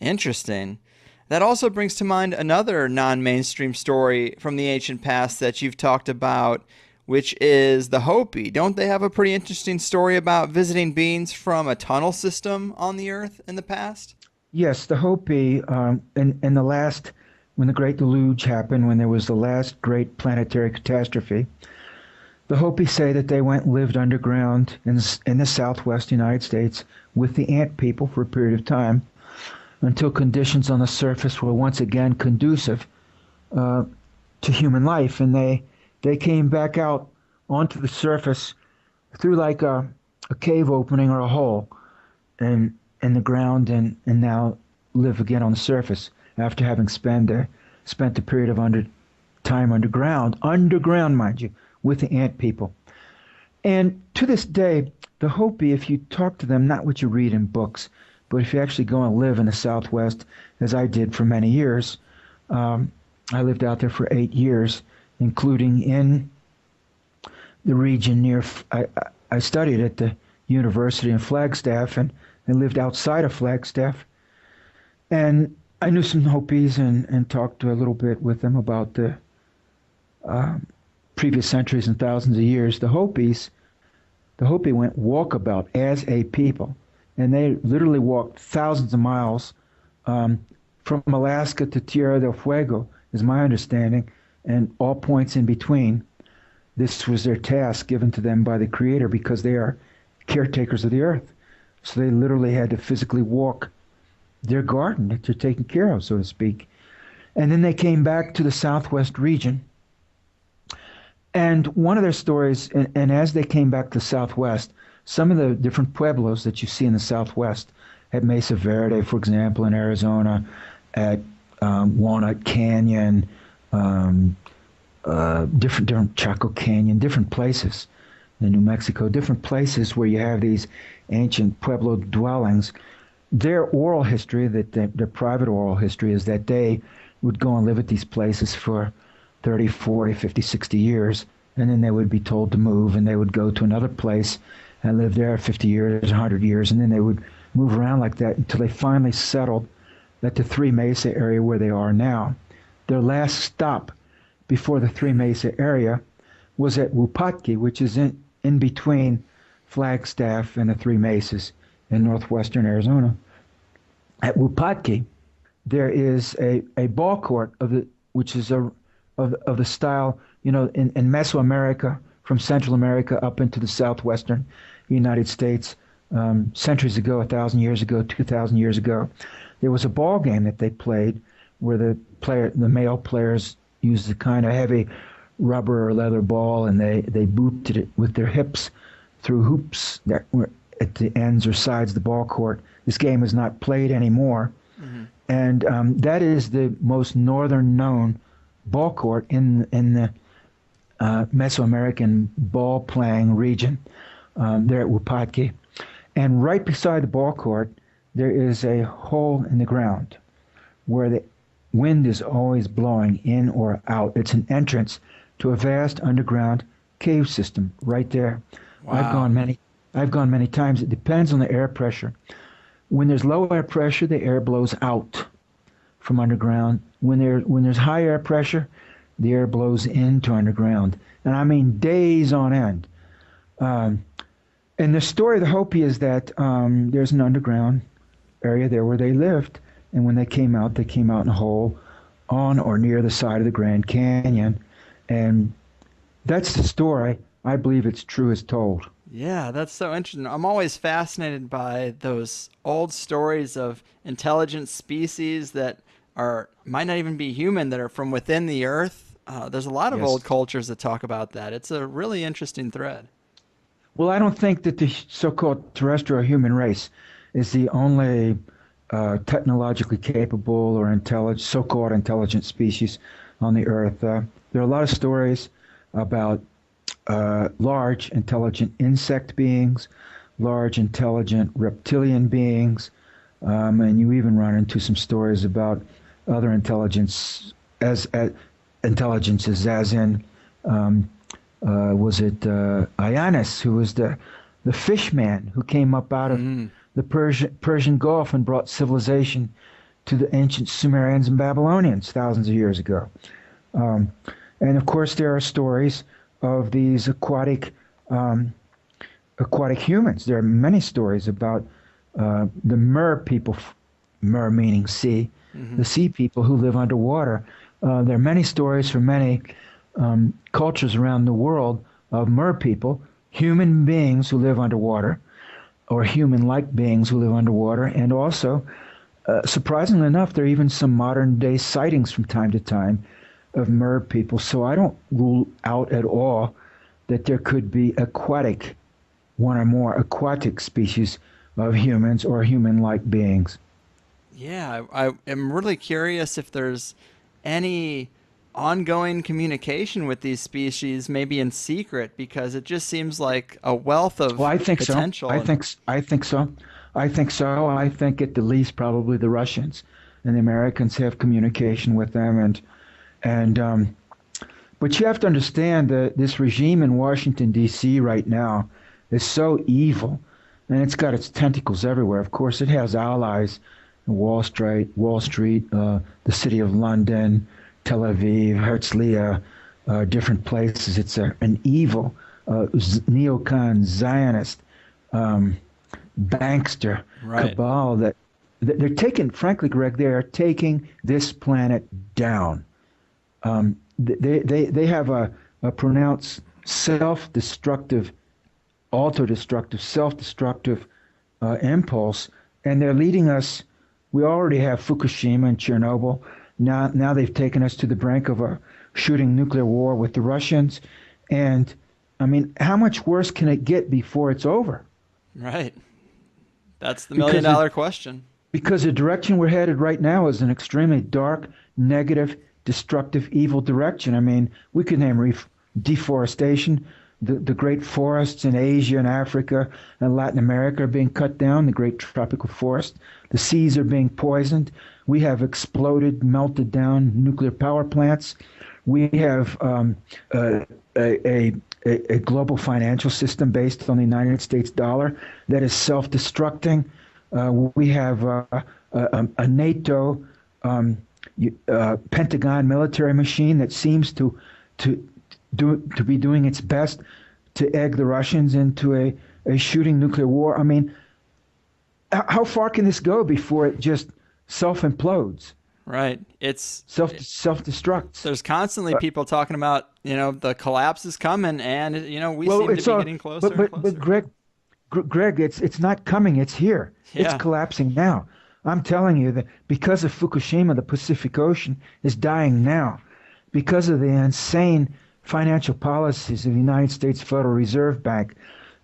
Interesting. That also brings to mind another non-mainstream story from the ancient past that you've talked about, which is the Hopi. Don't they have a pretty interesting story about visiting beings from a tunnel system on the Earth in the past? Yes, the Hopi, in the last, when the Great Deluge happened, when there was the last great planetary catastrophe, the Hopi say that they went and lived underground in the southwest United States with the ant people for a period of time until conditions on the surface were once again conducive to human life. And they came back out onto the surface through like a cave opening or a hole in the ground, and now live again on the surface after having spent a period of time underground, mind you, with the ant people. And to this day, the Hopi, if you talk to them, not what you read in books, but if you actually go and live in the Southwest, as I did for many years, I lived out there for 8 years, including in the region near, I studied at the university in Flagstaff and lived outside of Flagstaff. And I knew some Hopis and talked a little bit with them about the previous centuries and thousands of years. The Hopi went walkabout as a people, and they literally walked thousands of miles from Alaska to Tierra del Fuego, is my understanding, and all points in between. This was their task given to them by the Creator because they are caretakers of the earth. So they literally had to physically walk their garden that they're taking care of, so to speak. And then they came back to the southwest region. And one of their stories, and as they came back to the southwest, some of the different pueblos that you see in the southwest, at Mesa Verde, for example, in Arizona, at Walnut Canyon, different Chaco Canyon, different places in New Mexico, different places where you have these ancient pueblo dwellings. Their oral history, their private oral history, is that they would go and live at these places for 30, 40, 50, 60 years, and then they would be told to move, and they would go to another place and live there 50 years, 100 years, and then they would move around like that until they finally settled at the Three Mesa area where they are now. Their last stop before the Three Mesa area was at Wupatki, which is in between Flagstaff and the Three Mesas in northwestern Arizona. At Wupatki, there is a ball court which is of the style, in Mesoamerica, from Central America up into the southwestern United States, centuries ago, 1,000 years ago, 2,000 years ago. There was a ball game that they played where the male players used a kind of heavy rubber or leather ball, and they booted it with their hips through hoops that were at the ends or sides of the ball court. This game is not played anymore. Mm-hmm. And that is the most northern known ball court in the Mesoamerican ball playing region there at Wupatki. And right beside the ball court, there is a hole in the ground where the wind is always blowing in or out. It's an entrance to a vast underground cave system right there. Wow. I've gone many times. It depends on the air pressure. When there's low air pressure, the air blows out from underground. When there's high air pressure, the air blows into underground. And I mean days on end. And the story of the Hopi is that there's an underground area there where they lived. And when they came out in a hole on or near the side of the Grand Canyon. And that's the story. I believe it's true as told. Yeah, that's so interesting. I'm always fascinated by those old stories of intelligent species that might not even be human, that are from within the earth. There's a lot of old cultures that talk about that. It's a really interesting thread. Well, I don't think that the so-called terrestrial human race is the only technologically capable or so-called intelligent species on the earth. There are a lot of stories about large intelligent insect beings, large intelligent reptilian beings, and you even run into some stories about other intelligences, as in Was it Ionis, who was the fish man who came up out of the Persian Gulf and brought civilization to the ancient Sumerians and Babylonians thousands of years ago. And of course, there are stories of these aquatic humans. There are many stories about the mer people, mer meaning sea, the sea people who live underwater. There are many stories from many cultures around the world of mer people, human beings who live underwater, or human-like beings who live underwater, and also, surprisingly enough, there are even some modern-day sightings from time to time of mer people. So I don't rule out at all that there could be one or more aquatic species of humans or human-like beings. Yeah, I am really curious if there's any ongoing communication with these species, maybe in secret, because it just seems like a wealth of Well, I think potential. so. I think so. I think so. I think at the least probably the Russians and the Americans have communication with them, but you have to understand that this regime in Washington D.C. right now is so evil, and it's got its tentacles everywhere. Of course, it has allies in Wall Street, the city of London, Tel Aviv, Herzliya, different places. It's an evil neocon Zionist bankster cabal that they're taking. Frankly, Greg, they are taking this planet down. They have a pronounced self-destructive, autodestructive, self-destructive impulse, and they're leading us. We already have Fukushima and Chernobyl. Now they've taken us to the brink of a shooting nuclear war with the Russians. And, I mean, how much worse can it get before it's over? Right. That's the million-dollar question. Because the direction we're headed right now is an extremely dark, negative, destructive, evil direction. I mean, we could name deforestation. The great forests in Asia and Africa and Latin America are being cut down, the great tropical forest. The seas are being poisoned. We have exploded, melted down nuclear power plants. We have a global financial system based on the United States dollar that is self-destructing. We have a NATO Pentagon military machine that seems to be doing its best to egg the Russians into a shooting nuclear war. I mean, how far can this go before it just self-implodes? Right. It's self-destructs. There's constantly people talking about, the collapse is coming, and we seem to be getting closer and closer. But Greg, it's not coming. It's here. Yeah. It's collapsing now. I'm telling you that because of Fukushima, the Pacific Ocean is dying now. Because of the insane financial policies of the United States Federal Reserve Bank,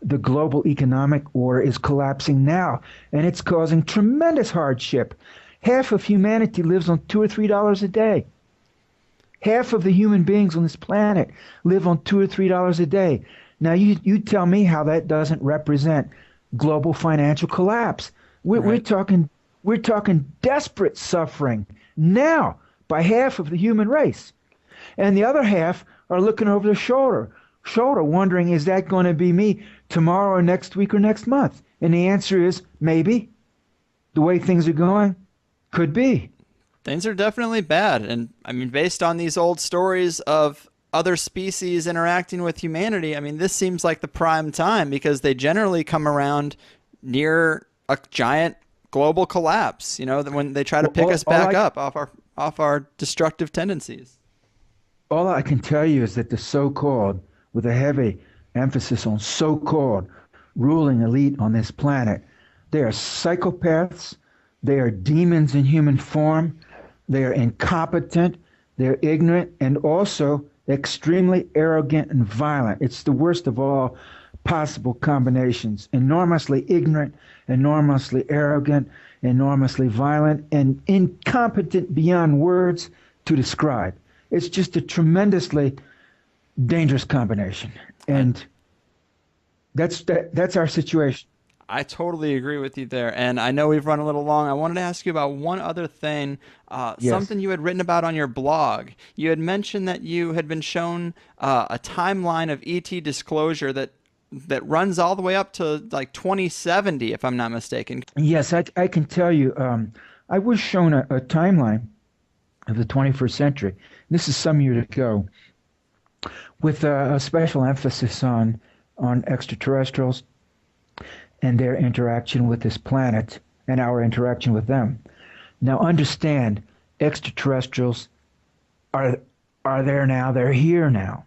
the global economic order is collapsing now, and it's causing tremendous hardship. Half of humanity lives on $2 or $3 a day. Half of the human beings on this planet live on $2 or $3 a day. Now, you tell me how that doesn't represent global financial collapse. We're talking desperate suffering now by half of the human race, and the other half are looking over their shoulder, wondering, is that going to be me tomorrow or next week or next month? And the answer is maybe. The way things are going, could be. Things are definitely bad. And I mean, based on these old stories of other species interacting with humanity, I mean, this seems like the prime time because they generally come around near a giant global collapse, when they try to pick us back up off our destructive tendencies. All I can tell you is that the so-called, with a heavy emphasis on so-called, ruling elite on this planet, they are psychopaths, they are demons in human form, they are incompetent, they're ignorant, and also extremely arrogant and violent. It's the worst of all possible combinations. Enormously ignorant, enormously arrogant, enormously violent, and incompetent beyond words to describe. It's just a tremendously dangerous combination. And that's our situation. I totally agree with you there. And I know we've run a little long. I wanted to ask you about one other thing, Yes. something you had written about on your blog. You had mentioned that you had been shown a timeline of ET disclosure that runs all the way up to like 2070, if I'm not mistaken. Yes, I can tell you. I was shown a timeline of the 21st century. This is some years ago, with a special emphasis on extraterrestrials and their interaction with this planet and our interaction with them. Now, understand, extraterrestrials are there now. They're here now.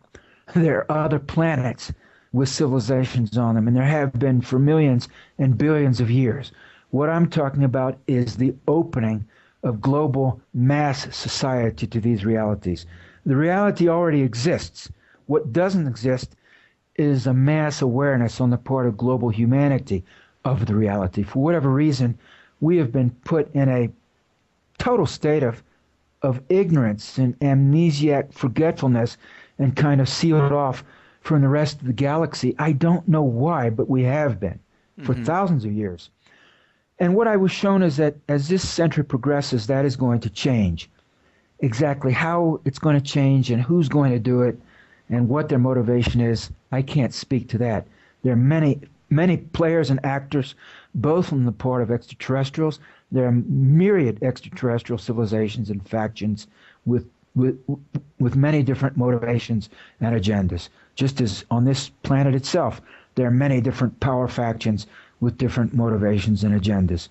There are other planets with civilizations on them, and there have been for millions and billions of years. What I'm talking about is the opening of global mass society to these realities. The reality already exists. What doesn't exist is a mass awareness on the part of global humanity of the reality. For whatever reason, we have been put in a total state of ignorance and amnesiac forgetfulness and kind of sealed off from the rest of the galaxy. I don't know why, but we have been for thousands of years. And what I was shown is that as this century progresses, that is going to change. Exactly how it's going to change and who's going to do it and what their motivation is, I can't speak to that. There are many players and actors, both on the part of extraterrestrials. There are myriad extraterrestrial civilizations and factions with many different motivations and agendas. Just as on this planet itself, there are many different power factions with different motivations and agendas.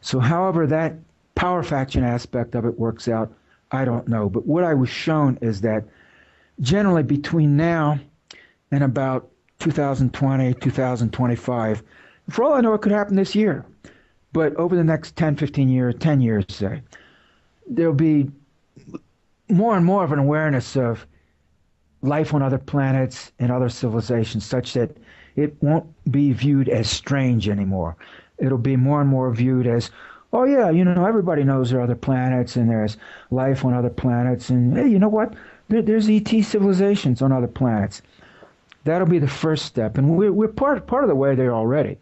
So however that power faction aspect of it works out, I don't know. But what I was shown is that generally between now and about 2020, 2025, for all I know, it could happen this year. But over the next 10, 15 years, 10 years, say, there'll be more and more of an awareness of life on other planets and other civilizations such that it won't be viewed as strange anymore. It'll be more and more viewed as, oh yeah, everybody knows there are other planets and there's life on other planets. And hey, you know what? There's ET civilizations on other planets. That'll be the first step. And we're part of the way there already.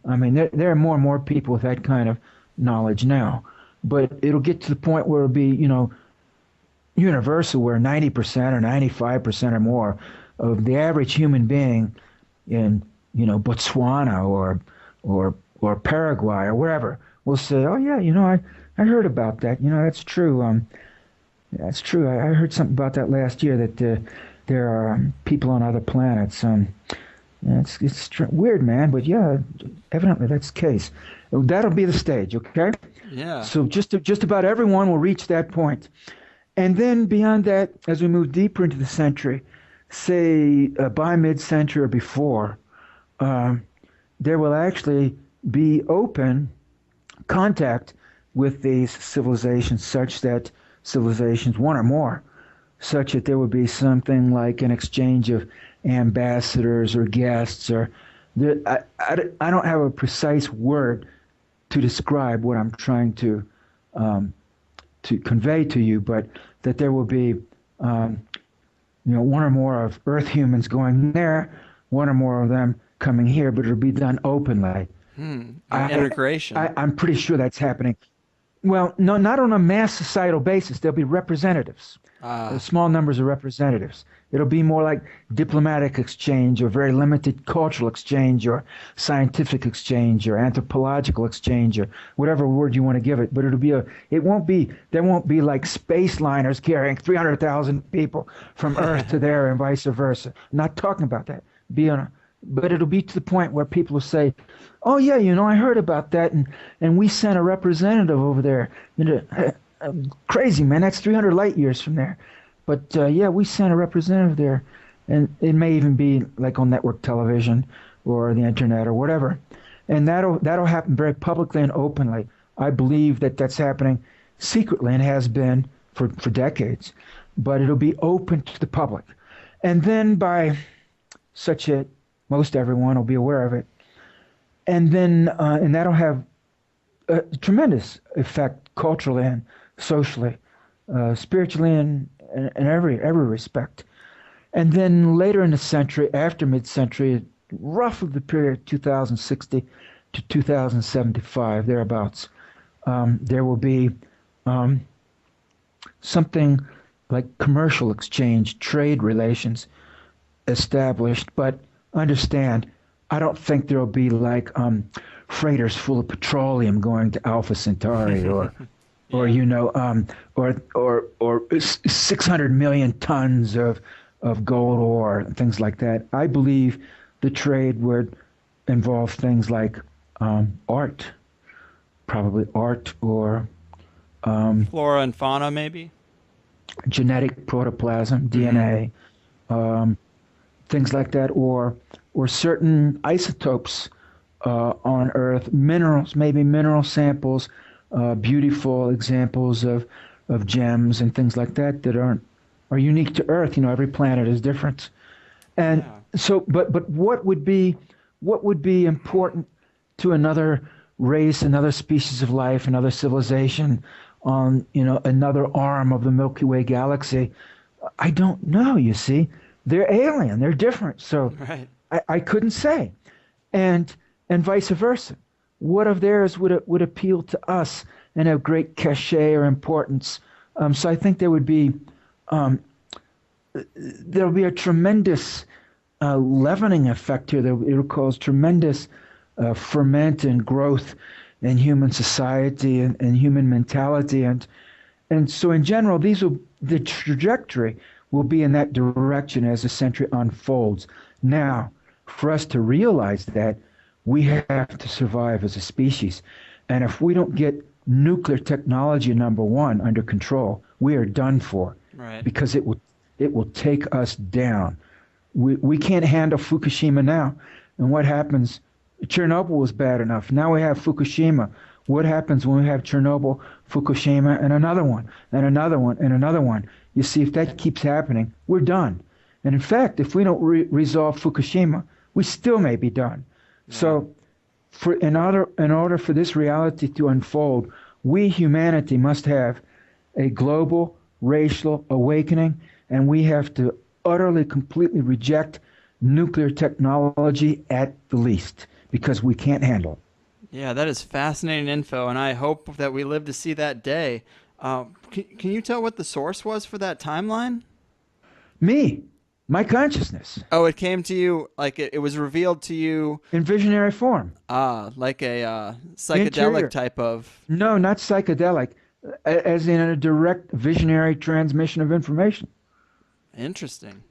I mean, there are more and more people with that kind of knowledge now. But it'll get to the point where it'll be, universal, where 90% or 95% or more of the average human being in, Botswana or Paraguay or wherever will say, oh yeah, I heard about that. That's true. That's true. I heard something about that last year, that there are people on other planets. It's weird, man, but yeah, evidently that's the case. That'll be the stage, okay? Yeah. So just about everyone will reach that point. And then beyond that, as we move deeper into the century, say by mid-century or before, there will actually be open contact with these civilizations, one or more, such that there would be something like an exchange of ambassadors or guests, or I don't have a precise word to describe what I'm trying to convey to you, but that there will be one or more of Earth humans going there, one or more of them coming here, but it'll be done openly. Integration. I'm pretty sure that's happening. Well, no, not on a mass societal basis. There'll be representatives, small numbers of representatives. It'll be more like diplomatic exchange, or very limited cultural exchange, or scientific exchange, or anthropological exchange, or whatever word you want to give it. But there won't be like space liners carrying 300,000 people from Earth to there and vice versa. I'm not talking about that. But it'll be to the point where people will say, oh yeah, I heard about that, and we sent a representative over there. Crazy, man, that's 300 light years from there. But yeah, we sent a representative there. And it may even be like on network television or the internet or whatever. And that'll happen very publicly and openly. I believe that that's happening secretly and has been for decades. But it'll be open to the public. And then by most everyone will be aware of it. And then, and that'll have a tremendous effect culturally and socially, spiritually, and in every respect. And then later in the century, after mid-century, roughly the period 2060 to 2075, thereabouts, there will be something like commercial exchange, trade relations established. But understand, I don't think there'll be like freighters full of petroleum going to Alpha Centauri, or Yeah. or 600 million tons of gold ore and things like that. I believe the trade would involve things like art, probably art, or Flora and fauna, maybe. genetic protoplasm, Hmm. DNA, things like that, or certain isotopes on Earth, minerals, maybe mineral samples, beautiful examples of gems and things like that that are unique to Earth. Every planet is different, and Yeah. so, but what would be important to another race, another species of life, another civilization on another arm of the Milky Way galaxy? I don't know. You see, they're alien. They're different. So Right. I couldn't say, and vice versa. What of theirs would appeal to us and have great cachet or importance? So I think um, there'll be a tremendous leavening effect here. It'll cause tremendous ferment and growth in human society and human mentality, and so in general, the trajectory will be in that direction as the century unfolds. Now, for us to realize that, we have to survive as a species. And if we don't get nuclear technology, number one, under control, we are done for, Right. because it will take us down. We can't handle Fukushima now. And what happens? Chernobyl was bad enough. Now we have Fukushima. What happens when we have Chernobyl, Fukushima, and another one, and another one, and another one? You see, if that keeps happening, we're done. And in fact, if we don't resolve Fukushima, we still may be done. Yeah. So, in order for this reality to unfold, we humanity must have a global racial awakening, and we have to utterly, completely reject nuclear technology at the least, because we can't handle it. Yeah, that is fascinating info, and I hope that we live to see that day. Can you tell what the source was for that timeline? Me, my consciousness, Oh, it came to you like it was revealed to you, in visionary form. like a psychedelic Interior. type of. No, not psychedelic, as in a direct visionary transmission of information. Interesting.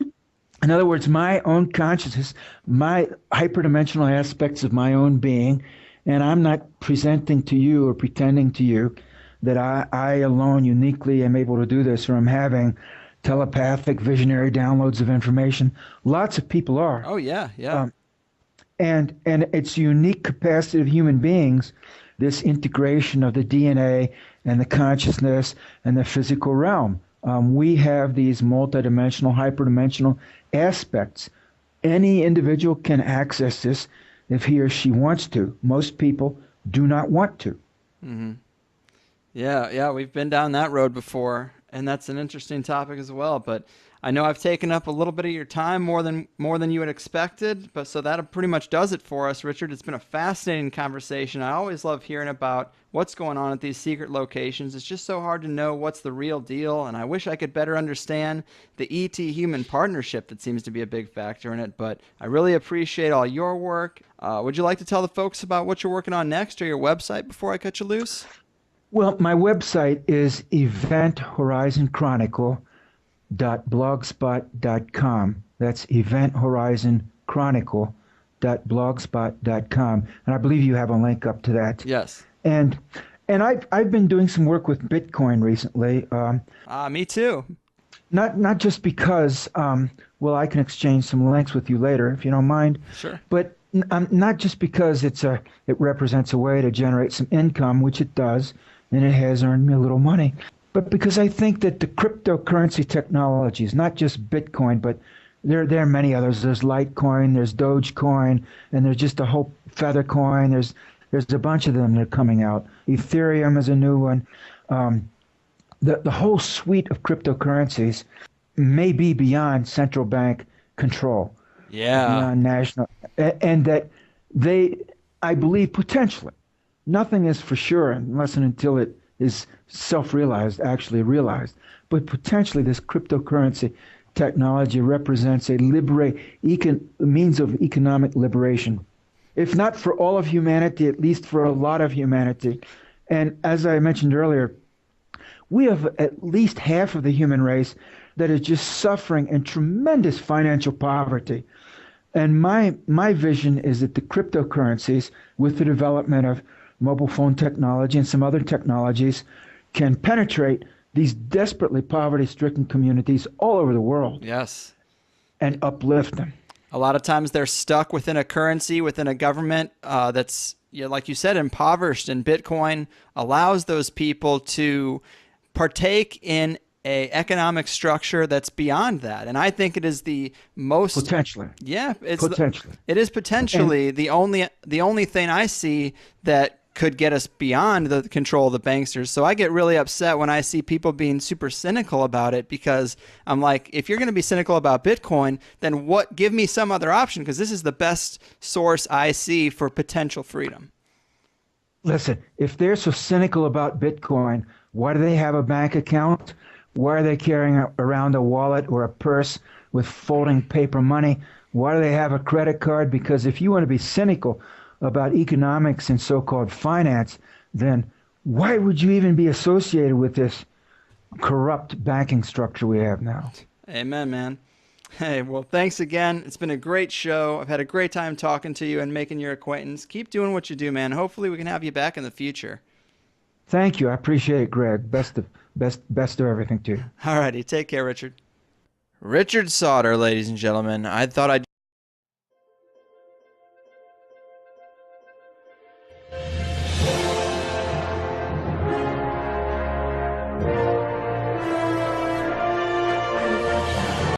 In other words, my own consciousness, my hyperdimensional aspects of my own being, and I'm not presenting to you or pretending to you that I alone uniquely am able to do this, or I'm having telepathic visionary downloads of information. Lots of people are. Oh yeah, yeah. Um, and it's unique capacity of human beings, this integration of the DNA and the consciousness and the physical realm. We have these multidimensional, hyperdimensional aspects. Any individual can access this if he or she wants to. Most people do not want to. Hmm. Yeah, yeah, we've been down that road before, and that's an interesting topic as well. But I know I've taken up a little bit of your time, more than you had expected. But so that pretty much does it for us, Richard. It's been a fascinating conversation. I always love hearing about what's going on at these secret locations. It's just so hard to know what's the real deal, and I wish I could better understand the ET human partnership that seems to be a big factor in it. But I really appreciate all your work. Would you like to tell the folks about what you're working on next, or your website, before I cut you loose? Well, my website is eventhorizonChronicle.blogspot.com. That's eventhorizonChronicle.blogspot.com. And I believe you have a link up to that. Yes. And I've been doing some work with Bitcoin recently. Me too. Not just because, well, I can exchange some links with you later if you don't mind, Sure. but not just because it represents a way to generate some income, which it does, and it has earned me a little money, but because I think that the cryptocurrency technologies, not just Bitcoin, but there are many others. There's Litecoin, there's Dogecoin, and there's just a whole Feathercoin. There's a bunch of them that are coming out. Ethereum is a new one. The whole suite of cryptocurrencies may be beyond central bank control, Yeah. beyond national, and that they I believe potentially. Nothing is for sure unless and until it is self-realized, actually realized. But potentially this cryptocurrency technology represents a means of economic liberation. If not for all of humanity, at least for a lot of humanity. And as I mentioned earlier, we have at least half of the human race that is just suffering in tremendous financial poverty. And my vision is that the cryptocurrencies, with the development of mobile phone technology and some other technologies, can penetrate these desperately poverty-stricken communities all over the world. Yes. And uplift them. A lot of times they're stuck within a currency, within a government that's, like you said, impoverished. And Bitcoin allows those people to partake in a economic structure that's beyond that. And I think it is the most potentially. Yeah, it is potentially the only thing I see that could get us beyond the control of the banksters. So I get really upset when I see people being super cynical about it, because I'm like, if you're going to be cynical about Bitcoin, then give me some other option, because this is the best source I see for potential freedom. Listen, if they're so cynical about Bitcoin, why do they have a bank account? Why are they carrying around a wallet or a purse with folding paper money? Why do they have a credit card? Because if you want to be cynical about economics and so-called finance, then why would you even be associated with this corrupt banking structure we have now? Amen, man. Hey, well, thanks again. It's been a great show. I've had a great time talking to you and making your acquaintance. Keep doing what you do, man. Hopefully we can have you back in the future. Thank you. I appreciate it, Greg. Best of everything to you. All righty. Take care, Richard. Richard Sauder, ladies and gentlemen. I thought I'd